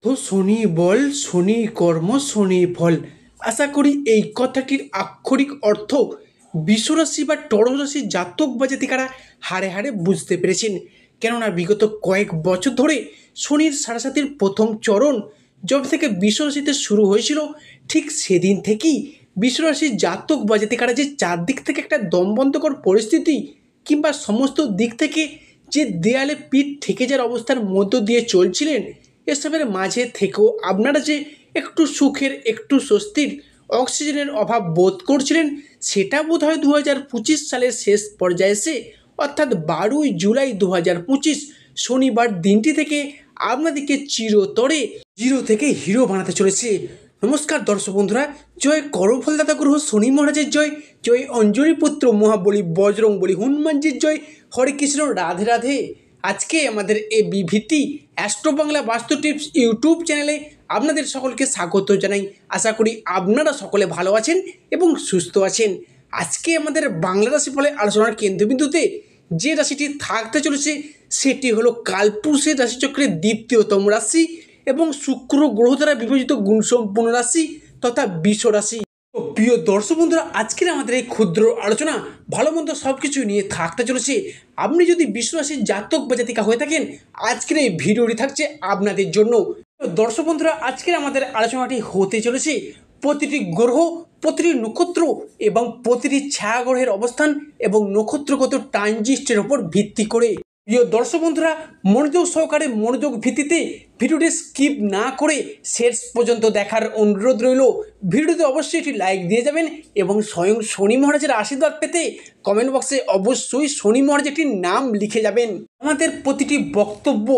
তো শনি বল, শনি কর্ম, শনি ফল। আশা করি এই কথাটির আক্ষরিক অর্থ বিশ্বরাশি বা টরস রাশির জাতক বা জাতিকারা হাড়ে হাড়ে বুঝতে পেরেছেন। কেননা বিগত কয়েক বছর ধরে শনির সাড়ে প্রথম চরণ যবে থেকে বিশ্বরাশিতে শুরু হয়েছিল, ঠিক সেদিন থেকেই বিশ্বরাশির জাতক বা জাতিকারা যে চারদিক থেকে একটা দমবন্ধকর পরিস্থিতি কিংবা সমস্ত দিক থেকে যে দেয়ালে পিঠ ঠেকে যাওয়ার অবস্থার মধ্য দিয়ে চলছিলেন, এসবের মাঝে থেকেও আপনারা যে একটু সুখের, একটু স্বস্তির, অক্সিজেনের অভাব বোধ করছিলেন, সেটা বোধহয় 2025 সালের শেষ পর্যায়ে এসে অর্থাৎ 12 জুলাই 2025 শনিবার দিনটি থেকে আপনাদেরকে চিরতরে জিরো থেকে হিরো বানাতে চলেছে। নমস্কার দর্শক বন্ধুরা, জয় করফলদাতা গ্রহ শনি মহারাজের জয়, জয় অঞ্জলি পুত্র মহাবলী বজরং বলী হনুমানজির জয়। হরে কৃষ্ণ, রাধে রাধে। আজকে আমাদের এই বিভিটি অ্যাস্ট্রো বাংলা বাস্তু টিপস ইউটিউব চ্যানেলে আপনাদের সকলকে স্বাগত জানাই। আশা করি আপনারা সকলে ভালো আছেন এবং সুস্থ আছেন। আজকে আমাদের বাংলা রাশি ফলে আলোচনার কেন্দ্রবিন্দুতে যে রাশিটি থাকতে চলেছে সেটি হলো কালপুরুষের রাশিচক্রের দ্বিতীয়তম রাশি এবং শুক্র গ্রহ দ্বারা বিভাজিত গুণসম্পন্ন রাশি তথা বৃষ রাশি। তো প্রিয় দর্শক বন্ধুরা, আজকের আমাদের এই ক্ষুদ্র আলোচনা ভালো মন্দ সব কিছু নিয়ে থাকতে চলেছে। আপনি যদি বৃষ রাশির জাতক বা জাতিকা হয়ে থাকেন, আজকের এই ভিডিওটি থাকছে আপনাদের জন্য। দর্শক বন্ধুরা, আজকের আমাদের আলোচনাটি হতে চলেছে প্রতিটি গ্রহ, প্রতিটি নক্ষত্র এবং প্রতিটি ছায়া গ্রহের অবস্থান এবং নক্ষত্রগত ট্রানজিস্টের ওপর ভিত্তি করে। প্রিয় দর্শক বন্ধুরা, মনোযোগ সহকারে, মনোযোগ ভিত্তিতে ভিডিওটি স্কিপ না করে শেষ পর্যন্ত দেখার অনুরোধ রইল। ভিডিওতে অবশ্যই একটি লাইক দিয়ে যাবেন এবং স্বয়ং শনি মহারাজের আশীর্বাদ পেতে কমেন্ট বক্সে অবশ্যই শনি মহারাজ একটি নাম লিখে যাবেন। আমাদের প্রতিটি বক্তব্য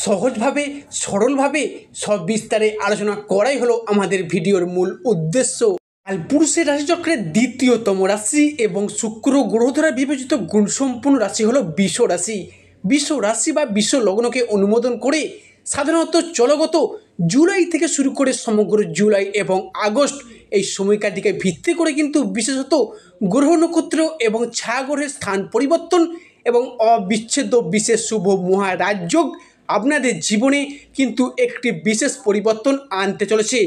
সহজভাবে, সরলভাবে সবিস্তারে আলোচনা করাই হলো আমাদের ভিডিওর মূল উদ্দেশ্য। কালপুরুষের রাশিচক্রের দ্বিতীয়তম রাশি এবং শুক্র গ্রহ দ্বারা বিবেচিত গুণসম্পন্ন রাশি হলো বৃষ রাশি। বৃষ রাশি বা বৃষ লগ্নকে অনুমোদন করে সাধারণত চলগত জুলাই থেকে শুরু করে সমগ্র জুলাই এবং আগস্ট এই সময়কালটিকে ভিত্তি করে কিন্তু বিশেষত গ্রহ নক্ষত্র এবং ছায়া গ্রহের স্থান পরিবর্তন এবং অবিচ্ছেদ্য বিশেষ শুভ মহারাজযোগ আপনাদের জীবনে কিন্তু একটি বিশেষ পরিবর্তন আনতে চলেছে।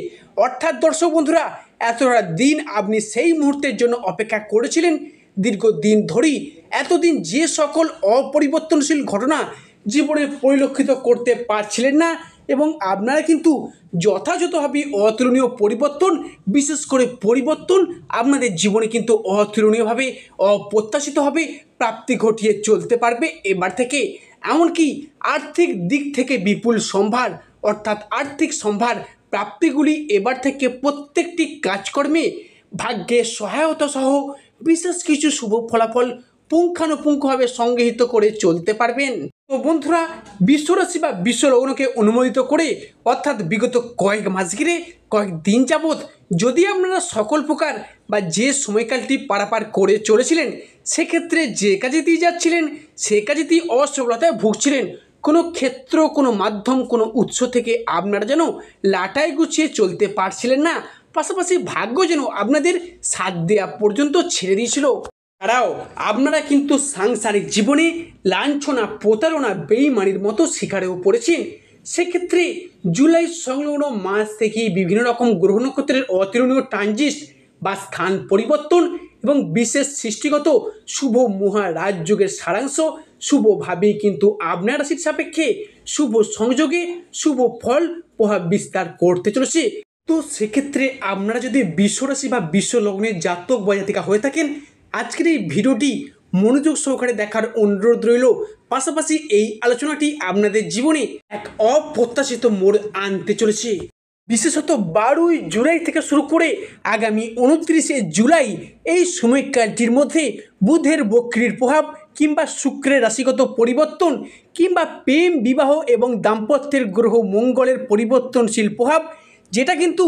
অর্থাৎ দর্শক বন্ধুরা, এতটা দিন আপনি সেই মুহূর্তের জন্য অপেক্ষা করেছিলেন, দীর্ঘদিন ধরেই এতদিন যে সকল অপরিবর্তনশীল ঘটনা জীবনে পরিলক্ষিত করতে পারছিলেন না, এবং আপনারা কিন্তু যথাযথভাবে অতুলনীয় পরিবর্তন, বিশেষ করে পরিবর্তন আপনাদের জীবনে কিন্তু অতুলনীয়ভাবে, অপ্রত্যাশিতভাবে প্রাপ্তি ঘটিয়ে চলতে পারবে এবার থেকে। এমনকি আর্থিক দিক থেকে বিপুল সম্ভার, অর্থাৎ আর্থিক সম্ভার প্রাপ্তিগুলি এবার থেকে প্রত্যেকটি কাজকর্মে ভাগ্যের সহায়তা সহ বিশেষ কিছু শুভ ফলাফল পুঙ্খানুপুঙ্খভাবে সংগৃহীত করে চলতে পারবেন। তো বন্ধুরা, বিশ্বরাশি বা বিশ্বলগ্নকে অনুমোদিত করে অর্থাৎ বিগত কয়েক মাস ঘিরে কয়েক দিন যাবৎ যদি আপনারা সকল প্রকার বা যে সময়কালটি পারাপার করে চলেছিলেন, সেক্ষেত্রে যে কাজেতেই যাচ্ছিলেন সে কাজেতেই অসফলতায় ভুগছিলেন, কোনো ক্ষেত্র, কোনো মাধ্যম, কোনো উৎস থেকে আপনারা যেন লাটাই গুছিয়ে চলতে পারছিলেন না, পাশাপাশি ভাগ্য যেন আপনাদের সাথ দেওয়া পর্যন্ত ছেড়ে দিয়েছিল। তারাও আপনারা কিন্তু সাংসারিক জীবনে লাঞ্ছনা, প্রতারণা, বেইমানির মতো শিকারেও পড়েছেন। সেক্ষেত্রে জুলাই সংলগ্ন মাস থেকেই বিভিন্ন রকম গ্রহ নক্ষত্রের অতুলনীয় ট্রানজিট বা স্থান পরিবর্তন এবং বিশেষ সৃষ্টিগত শুভ মহারাজযোগের সারাংশ শুভভাবেই কিন্তু আপনার রাশির সাপেক্ষে শুভ সংযোগে শুভ ফল প্রভাব বিস্তার করতে চলেছে। তো সেক্ষেত্রে আপনারা যদি বিশ্বরাশি বা বিশ্বলগ্নের জাতক বা জাতিকা হয়ে থাকেন, আজকের এই ভিডিওটি মনোযোগ সহকারে দেখার অনুরোধ রইল। পাশাপাশি এই আলোচনাটি আপনাদের জীবনে এক অপ্রত্যাশিত মোড় আনতে চলেছে। বিশেষত 12 জুলাই থেকে শুরু করে আগামী 29 জুলাই এই সময়কালটির মধ্যে বুধের বক্রির প্রভাব কিংবা শুক্রের রাশিগত পরিবর্তন কিংবা প্রেম, বিবাহ এবং দাম্পত্যের গ্রহ মঙ্গলের পরিবর্তনশীল প্রভাব, যেটা কিন্তু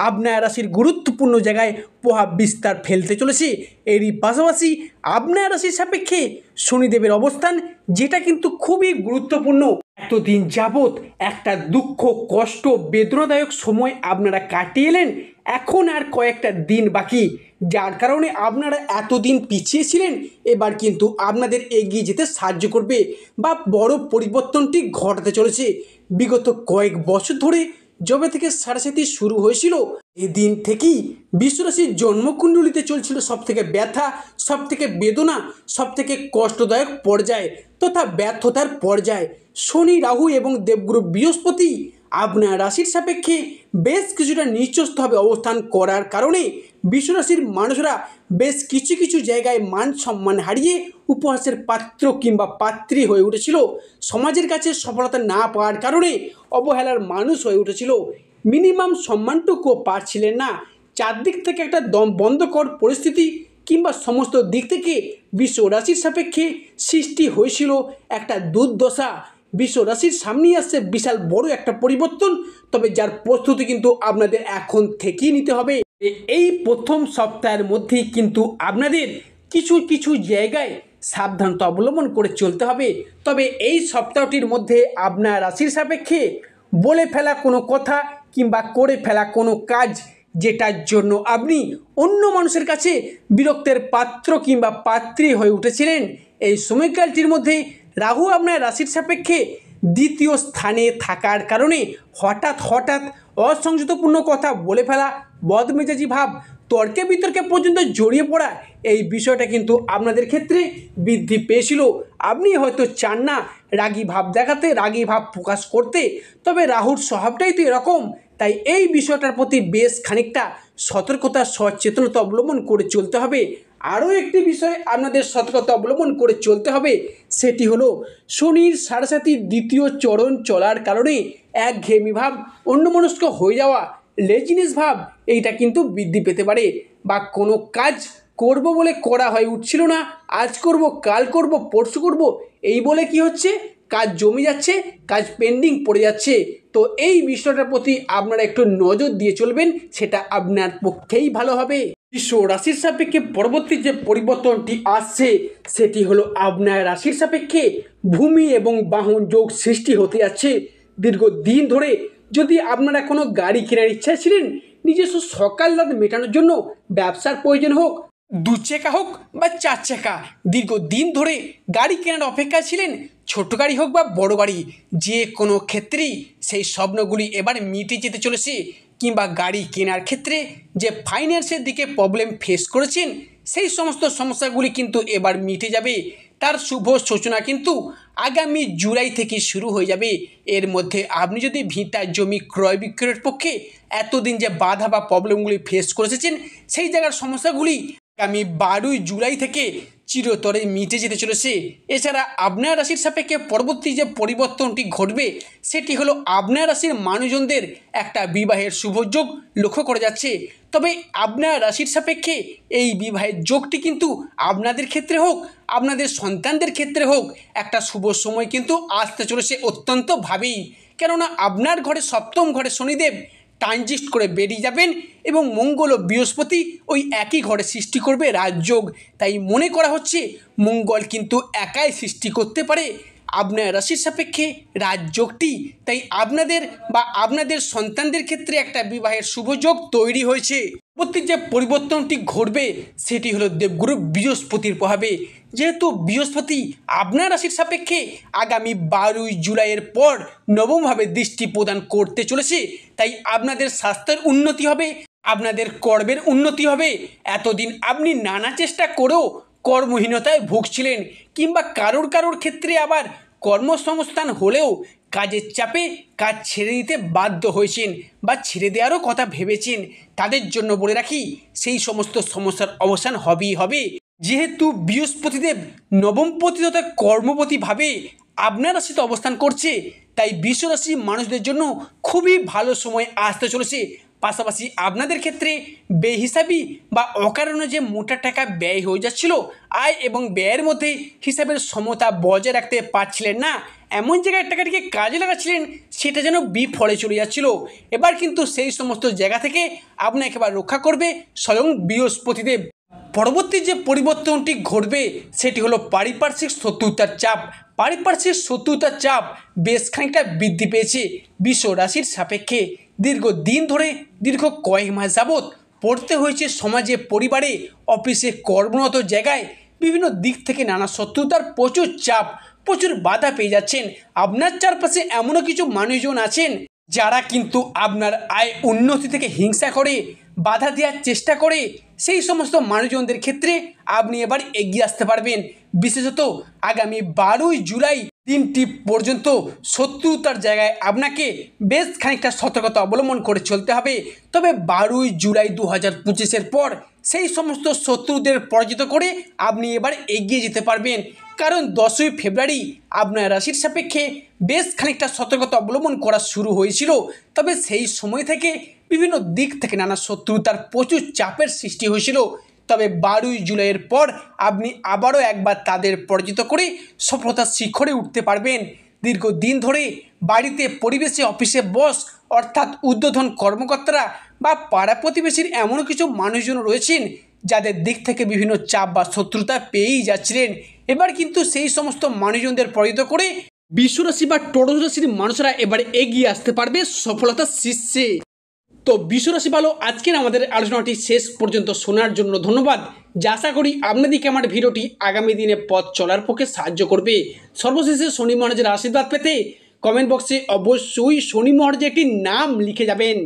আপনার রাশির গুরুত্বপূর্ণ জায়গায় প্রভাব বিস্তার ফেলতে চলেছে। এরই পাশাপাশি আপনার রাশির সাপেক্ষে শনিদেবের অবস্থান, যেটা কিন্তু খুবই গুরুত্বপূর্ণ। এতদিন যাবৎ একটা দুঃখ, কষ্ট, বেদনাদায়ক সময় আপনারা কাটিয়ে এলেন, এখন আর কয়েকটা দিন বাকি, যার কারণে আপনারা এতদিন পিছিয়ে ছিলেন, এবার কিন্তু আপনাদের এগিয়ে যেতে সাহায্য করবে বা বড় পরিবর্তনটি ঘটাতে চলেছে। বিগত কয়েক বছর ধরে যবে থেকে সাড়ে শুরু হয়েছিল এদিন থেকেই বিশ্বরাশির জন্মকুণ্ডলিতে চলছিল সবথেকে ব্যথা, সবথেকে বেদনা, সবথেকে কষ্টদায়ক পর্যায় তথা ব্যর্থতার পর্যায়। শনি, রাহু এবং দেবগুরু বৃহস্পতি আপনার রাশির সাপেক্ষে বেশ কিছুটা নিচস্থভাবে অবস্থান করার কারণে বিশ্বরাশির মানুষরা বেশ কিছু কিছু জায়গায় মান সম্মান হারিয়ে উপহাসের পাত্র কিংবা পাত্রী হয়ে উঠেছিল। সমাজের কাছে সফলতা না পাওয়ার কারণে অবহেলার মানুষ হয়ে উঠেছিল। মিনিমাম সম্মানটুকুও পাচ্ছিলেন না। চারদিক থেকে একটা দম বন্ধকর পরিস্থিতি কিংবা সমস্ত দিক থেকে বিশ্ব রাশির সাপেক্ষে সৃষ্টি হয়েছিল একটা দুর্দশা। বিশ্ব রাশির সামনেই আসছে বিশাল বড় একটা পরিবর্তন, তবে যার প্রস্তুতি কিন্তু আপনাদের এখন থেকেই নিতে হবে। এই প্রথম সপ্তাহের মধ্যেই কিন্তু আপনাদের কিছু কিছু জায়গায় সাবধানতা অবলম্বন করে চলতে হবে। তবে এই সপ্তাহটির মধ্যে আপনার রাশির সাপেক্ষে বলে ফেলা কোনো কথা কিংবা করে ফেলা কোনো কাজ যেটার জন্য আপনি অন্য মানুষের কাছে বিরক্তের পাত্র কিংবা পাত্রী হয়ে উঠেছিলেন, এই সময়কালটির মধ্যে রাহু আপনার রাশির সাপেক্ষে দ্বিতীয় স্থানে থাকার কারণে হঠাৎ হঠাৎ অসংযতপূর্ণ কথা বলে ফেলা, বদমেজাজি ভাব, তর্কে বিতর্কে পর্যন্ত জড়িয়ে পড়া, এই বিষয়টা কিন্তু আপনাদের ক্ষেত্রে বৃদ্ধি পেয়েছিল। আপনি হয়তো চান না রাগী ভাব দেখাতে, রাগী ভাব প্রকাশ করতে, তবে রাহুর স্বভাবটাই তো এরকম। তাই এই বিষয়টার প্রতি বেশ খানিকটা সতর্কতা, সচেতনতা অবলম্বন করে চলতে হবে। আরও একটি বিষয় আপনাদের সতর্কতা অবলম্বন করে চলতে হবে, সেটি হলো শনির সাড়ে দ্বিতীয় চরণ চলার কারণে একঘেয়েমি ভাব, অন্যমনস্ক হয়ে যাওয়া, লেজিনেস ভাব এইটা কিন্তু বৃদ্ধি পেতে পারে। বা কোনো কাজ করব বলে করা হয়ে উঠছিল না, আজ করব, কাল করব, পরশু করব, এই বলে কি হচ্ছে, কাজ জমে যাচ্ছে, কাজ পেন্ডিং পড়ে যাচ্ছে। তো এই বিষয়টার প্রতি আপনারা একটু নজর দিয়ে চলবেন, সেটা আপনার পক্ষেই ভালো হবে। বিশ্ব রাশির সাপেক্ষে পরবর্তী যে পরিবর্তনটি আসছে সেটি হলো আপনার রাশির সাপেক্ষে ভূমি এবং বাহন যোগ সৃষ্টি হতে যাচ্ছে। দীর্ঘদিন ধরে যদি আপনারা কোনো গাড়ি কেনার ইচ্ছা ছিলেন, নিজস্ব সকাল রাত মেটানোর জন্য, ব্যবসার প্রয়োজন হোক, 2 চাকা হোক বা 4 চাকা, দীর্ঘদিন ধরে গাড়ি কেনার অপেক্ষা ছিলেন, ছোট গাড়ি হোক বা বড় গাড়ি, যে কোনো ক্ষেত্রেই সেই স্বপ্নগুলি এবার মিটে যেতে চলেছে। কিংবা গাড়ি কেনার ক্ষেত্রে যে ফাইন্যান্সের দিকে প্রবলেম ফেস করেছেন, সেই সমস্ত সমস্যাগুলি কিন্তু এবার মিটে যাবে। তার শুভ সূচনা কিন্তু আগামী জুলাই থেকে শুরু হয়ে যাবে। এর মধ্যে আপনি যদি ভিটা জমি ক্রয় বিক্রয়ের পক্ষে এতদিন যে বাধা বা প্রবলেমগুলি ফেস করে এসেছেন, সেই জায়গার সমস্যাগুলি আগামী 12ই জুলাই থেকে চিরতরে মিটে যেতে চলেছে। এছাড়া আপনার রাশির সাপেক্ষে পরবর্তী যে পরিবর্তনটি ঘটবে সেটি হলো আপনার রাশির মানুষজনদের একটা বিবাহের শুভযোগ লক্ষ্য করা যাচ্ছে। তবে আপনার রাশির সাপেক্ষে এই বিবাহের যোগটি কিন্তু আপনাদের ক্ষেত্রে হোক, আপনাদের সন্তানদের ক্ষেত্রে হোক, একটা শুভ সময় কিন্তু আসতে চলেছে অত্যন্তভাবেই। কেননা আপনার ঘরে সপ্তম ঘরে শনিদেব ট্রানজিট করে বেরিয়ে যাবেন এবং মঙ্গল ও বৃহস্পতি ওই একই ঘরে সৃষ্টি করবে রাজযোগ। তাই মনে করা হচ্ছে মঙ্গল কিন্তু একাই সৃষ্টি করতে পারে আপনার রাশির সাপেক্ষে রাজযোগটি। তাই আপনাদের বা আপনাদের সন্তানদের ক্ষেত্রে একটা বিবাহের শুভযোগ তৈরি হয়েছে। পরবর্তী যে পরিবর্তনটি ঘটবে সেটি হলো দেবগুরু বৃহস্পতির প্রভাবে। যেহেতু বৃহস্পতি আপনার রাশির সাপেক্ষে আগামী 12ই জুলাইয়ের পর নবমভাবে দৃষ্টি প্রদান করতে চলেছে, তাই আপনাদের স্বাস্থ্যের উন্নতি হবে, আপনাদের কর্মের উন্নতি হবে। এতদিন আপনি নানা চেষ্টা করেও কর্মহীনতায় ভুগছিলেন, কিংবা কারোর ক্ষেত্রে আবার কর্মসংস্থান হলেও কাজের চাপে কাজ ছেড়ে দিতে বাধ্য হয়েছেন বা ছেড়ে দেওয়ারও কথা ভেবেছেন, তাদের জন্য বলে রাখি সেই সমস্ত সমস্যার অবসান হবেই হবে। যেহেতু বৃহস্পতিদেব নবমপতি তথা কর্মপতিভাবে আপনার রাশিতে অবস্থান করছে, তাই বিশ্বরাশির মানুষদের জন্য খুবই ভালো সময় আসতে চলেছে। পাশাপাশি আপনাদের ক্ষেত্রে বেহিসাবি বা অকারণে যে মোটা টাকা ব্যয় হয়ে যাচ্ছিল, আয় এবং ব্যয়ের মধ্যে হিসাবের সমতা বজায় রাখতে পারছিলেন না, এমন জায়গায় টাকাটিকে কাজে লাগাচ্ছিলেন সেটা যেন বিফলে চলে যাচ্ছিল, এবার কিন্তু সেই সমস্ত জায়গা থেকে আপনাকে এবার রক্ষা করবে স্বয়ং বৃহস্পতিদেব। পরবর্তী যে পরিবর্তনটি ঘটবে সেটি হলো পারিপার্শ্বিক শত্রুতার চাপ। পারিপার্শ্বিক শত্রুতার চাপ বেশ খানিকটা বৃদ্ধি পেয়েছে বিশ্ব রাশির সাপেক্ষে। দীর্ঘদিন ধরে, দীর্ঘ কয়েক মাস যাবৎ পড়তে হয়েছে সমাজে, পরিবারে, অফিসে, কর্মরত জায়গায় বিভিন্ন দিক থেকে নানা শত্রুতার প্রচুর চাপ, প্রচুর বাধা পেয়ে যাচ্ছেন। আপনার চারপাশে এমনও কিছু মানুষজন আছেন যারা কিন্তু আপনার আয় উন্নতি থেকে হিংসা করে, বাধা দেওয়ার চেষ্টা করে, সেই সমস্ত মানুষজনদের ক্ষেত্রে আপনি এবার এগিয়ে আসতে পারবেন। বিশেষত আগামী 12ই জুলাই দিনটি পর্যন্ত শত্রুতার জায়গায় আপনাকে বেশ খানিকটা সতর্কতা অবলম্বন করে চলতে হবে। তবে 12ই জুলাই 2025-এর পর সেই সমস্ত শত্রুদের পরাজিত করে আপনি এবার এগিয়ে যেতে পারবেন। কারণ 10ই ফেব্রুয়ারি আপনার রাশির সাপেক্ষে বেশ খানিকটা সতর্কতা অবলম্বন করা শুরু হয়েছিল। তবে সেই সময় থেকে বিভিন্ন দিক থেকে নানা শত্রুতার প্রচুর চাপের সৃষ্টি হয়েছিল। তবে 12ই জুলাইয়ের পর আপনি আবারও একবার তাদের পরাজিত করে সফলতার শিখরে উঠতে পারবেন। দীর্ঘদিন ধরে বাড়িতে, পরিবেশে, অফিসে বস অর্থাৎ ঊর্ধ্বতন কর্মকর্তারা বা পাড়া প্রতিবেশীর এমন কিছু মানুষজন রয়েছেন যাদের দিক থেকে বিভিন্ন চাপ বা শত্রুতা পেয়েই যাচ্ছিলেন। এবার কিন্তু সেই সমস্ত মানুষজনদের পরাজিত করে বৃষরাশি বা টরস রাশির মানুষরা এবারে এগিয়ে আসতে পারবে সফলতার শীর্ষে। তো বৃষরাশি ভালো, আজকের আমাদের আলোচনাটি শেষ পর্যন্ত শোনার জন্য ধন্যবাদ। যা আশা করি আপনাদেরকে আমার ভিডিওটি আগামী দিনে পথ চলার পক্ষে সাহায্য করবে। সর্বশেষে শনি মহারাজের আশীর্বাদ পেতে কমেন্ট বক্সে অবশ্যই শনি মহারাজের একটি নাম লিখে যাবেন।